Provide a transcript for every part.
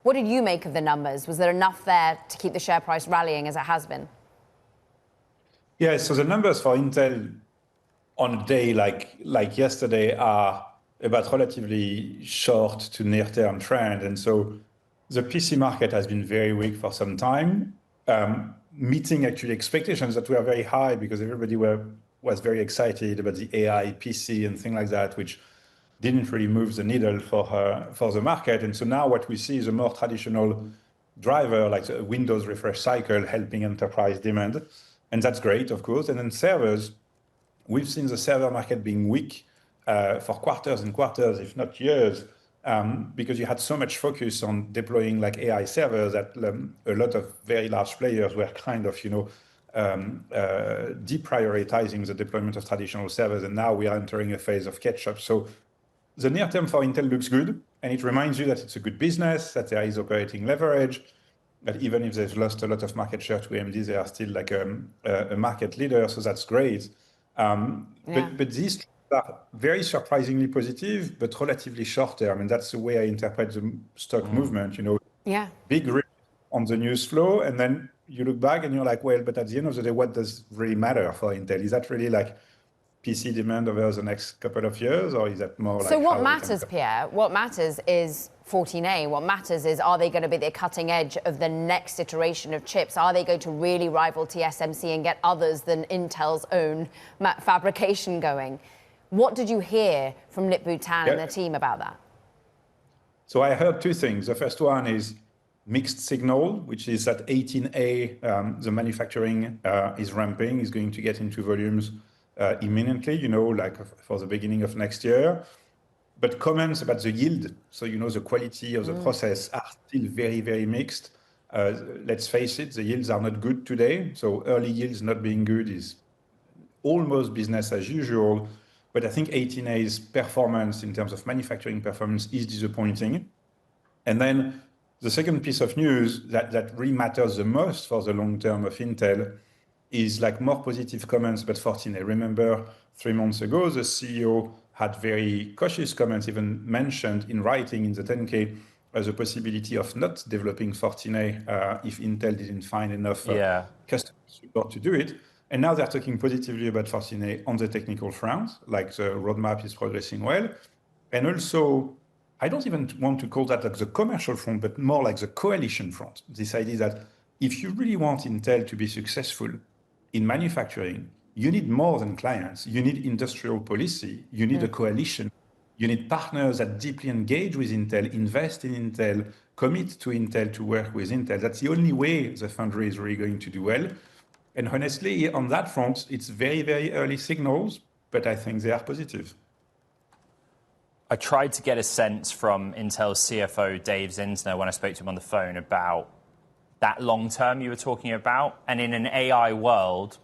What did you make of the numbers? Was there enough there to keep the share price rallying as it has been? Yeah, so the numbers for Intel on a day like yesterday are about relatively short to near-term trend. And so the PC market has been very weak for some time, meeting actually expectations that were very high because everybody was very excited about the AI PC and things like that, which didn't really move the needle for the market. And so now what we see is a more traditional driver, like the Windows refresh cycle, helping enterprise demand. And that's great, of course. And then servers, we've seen the server market being weak for quarters and quarters, if not years, because you had so much focus on deploying like AI servers that a lot of very large players were kind of, deprioritizing the deployment of traditional servers. And now we are entering a phase of catch-up. So the near term for Intel looks good. And it reminds you that it's a good business, that there is operating leverage, that even if they've lost a lot of market share to AMD, they are still like a market leader. So that's great. But these are very surprisingly positive, but relatively short term. And that's the way I interpret the stock movement, big risk on the news flow. And then you look back and you're like, well, but at the end of the day, what does really matter for Intel? Is that really like PC demand over the next couple of years, or is that more like... So what matters, Pierre? What matters is 14A. What matters is, are they going to be the cutting edge of the next iteration of chips? Are they going to really rival TSMC and get others than Intel's own fabrication going? What did you hear from Lip-Bu Tan and the team about that? So I heard two things. The first one is mixed signal, which is that 18A, the manufacturing is ramping, is going to get into volumes imminently, like for the beginning of next year. But comments about the yield, so the quality of the process are still very, very mixed. Let's face it, the yields are not good today. So early yields not being good is almost business as usual. But I think 18A's performance in terms of manufacturing performance is disappointing. And then the second piece of news that really matters the most for the long term of Intel is like more positive comments about 14A. Remember, 3 months ago, the CEO had very cautious comments, even mentioned in writing in the 10K as a possibility of not developing 14A if Intel didn't find enough customer support to do it. And now they're talking positively about 14A on the technical front, like the roadmap is progressing well. And also, I don't even want to call that like the commercial front, but more like the coalition front. This idea that if you really want Intel to be successful in manufacturing, you need more than clients. You need industrial policy. You need a coalition. You need partners that deeply engage with Intel, invest in Intel, commit to Intel to work with Intel. That's the only way the foundry is really going to do well. And honestly, on that front, it's very, very early signals, but I think they are positive. I tried to get a sense from Intel's CFO, Dave Zinsner, when I spoke to him on the phone about that long term you were talking about. And in an AI world,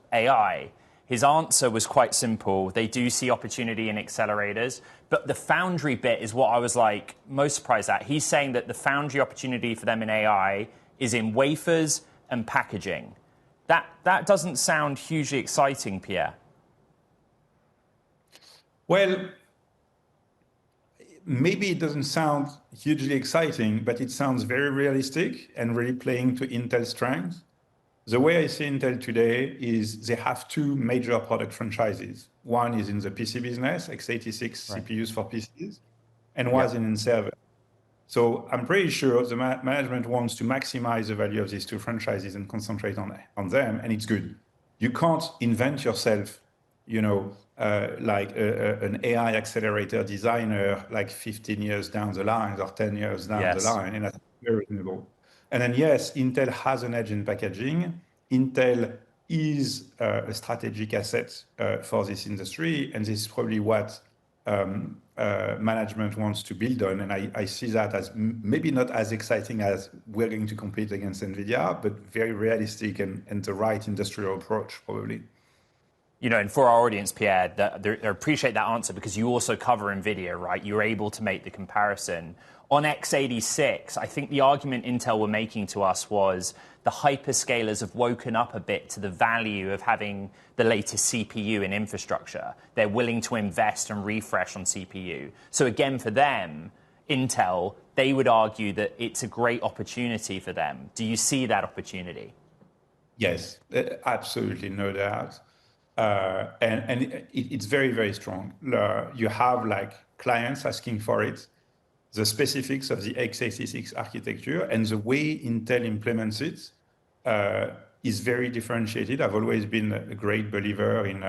his answer was quite simple. They do see opportunity in accelerators. But the foundry bit is what I was like most surprised at. He's saying that the foundry opportunity for them in AI is in wafers and packaging. That doesn't sound hugely exciting, Pierre. Well, maybe it doesn't sound hugely exciting, but it sounds very realistic and really playing to Intel's strengths. The way I see Intel today is they have 2 major product franchises. One is in the PC business, x86 CPUs for PCs, and one is in server. So I'm pretty sure the management wants to maximize the value of these 2 franchises and concentrate on them, and it's good. You can't invent yourself, like an AI accelerator designer like 15 years down the line or 10 years down the line, and that's very reasonable. And then yes, Intel has an edge in packaging. Intel is a strategic asset for this industry, and this is probably what management wants to build on. And I see that as maybe not as exciting as we're going to compete against NVIDIA, but very realistic and the right industrial approach, probably. And for our audience, Pierre, they appreciate that answer because you also cover NVIDIA, right? You're able to make the comparison. On x86, I think the argument Intel were making to us was the hyperscalers have woken up a bit to the value of having the latest CPU in infrastructure. They're willing to invest and refresh on CPU. So again, for them, Intel, they would argue that it's a great opportunity for them. Do you see that opportunity? Yes, absolutely, no doubt. It's very, very strong. You have like clients asking for it, the specifics of the x86 architecture, and the way Intel implements it is very differentiated. I've always been a great believer in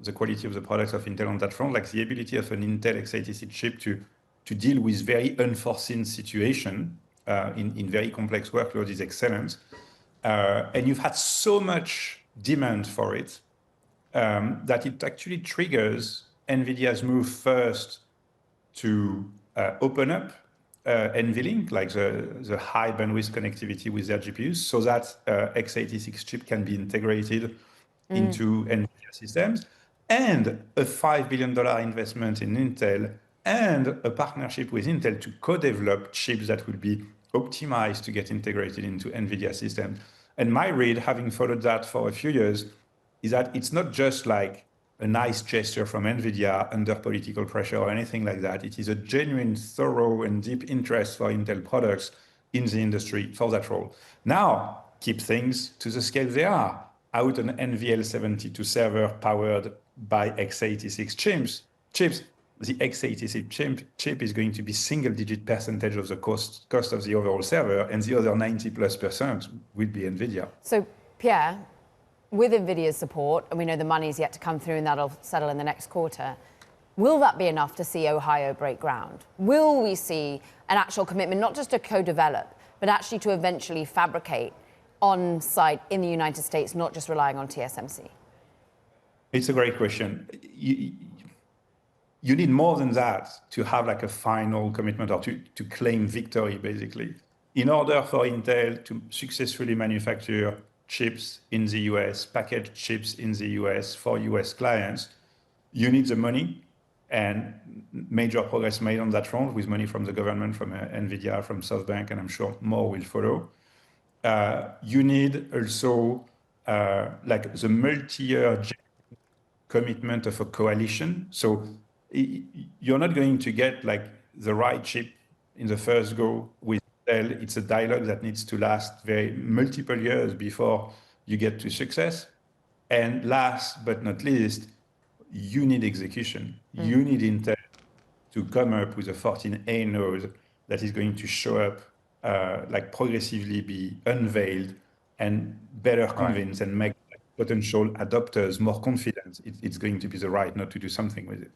the quality of the products of Intel on that front, like the ability of an Intel x86 chip to deal with very unforeseen situation in very complex workloads is excellent. And you've had so much demand for it that it actually triggers NVIDIA's move first to open up NVLink, like the high bandwidth connectivity with their GPUs, so that x86 chip can be integrated into NVIDIA systems, and a $5 billion investment in Intel and a partnership with Intel to co-develop chips that will be optimized to get integrated into NVIDIA systems. And my read, having followed that for a few years, is that it's not just like a nice gesture from NVIDIA under political pressure or anything like that. It is a genuine, thorough, and deep interest for Intel products in the industry for that role. Now, keep things to the scale they are. Out an NVL72 server powered by x86 chips, the x86 chip is going to be single-digit percentage of the cost of the overall server, and the other 90+% will be NVIDIA. So, Pierre, with NVIDIA's support, and we know the money's yet to come through and that'll settle in the next quarter, will that be enough to see Ohio break ground? Will we see an actual commitment, not just to co-develop, but actually to eventually fabricate on site in the United States, not just relying on TSMC? It's a great question. You need more than that to have like a final commitment or to claim victory, basically. In order for Intel to successfully manufacture chips in the US, packaged chips in the US for US clients, you need the money, and major progress made on that front with money from the government, from NVIDIA, from SoftBank, and I'm sure more will follow. You need also like the multi-year commitment of a coalition. So you're not going to get like the right chip in the first go with Intel. It's a dialogue that needs to last multiple years before you get to success. And last but not least, you need execution. You need Intel to come up with a 14A node that is going to show up, like progressively be unveiled and better convince and make potential adopters more confident it's going to be the right node to do something with it.